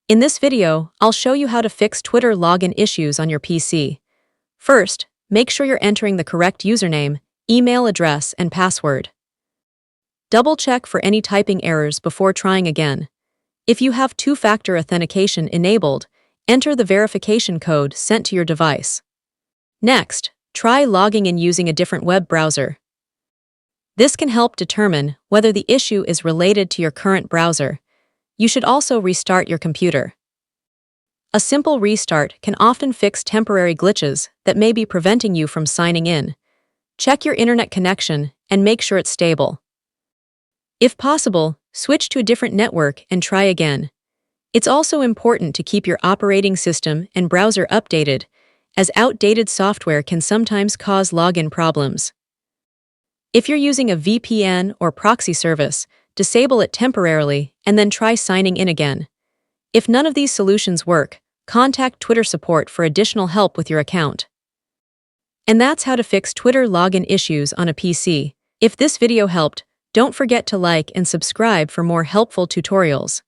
In this video, I'll show you how to fix Twitter login issues on your PC. First, make sure you're entering the correct username, email address, and password. Double-check for any typing errors before trying again. If you have two-factor authentication enabled, enter the verification code sent to your device. Next, try logging in using a different web browser. This can help determine whether the issue is related to your current browser. You should also restart your computer. A simple restart can often fix temporary glitches that may be preventing you from signing in. Check your internet connection and make sure it's stable. If possible, switch to a different network and try again. It's also important to keep your operating system and browser updated, as outdated software can sometimes cause login problems. If you're using a VPN or proxy service, disable it temporarily and then try signing in again. If none of these solutions work, contact Twitter support for additional help with your account. And that's how to fix Twitter login issues on a PC. If this video helped, don't forget to like and subscribe for more helpful tutorials.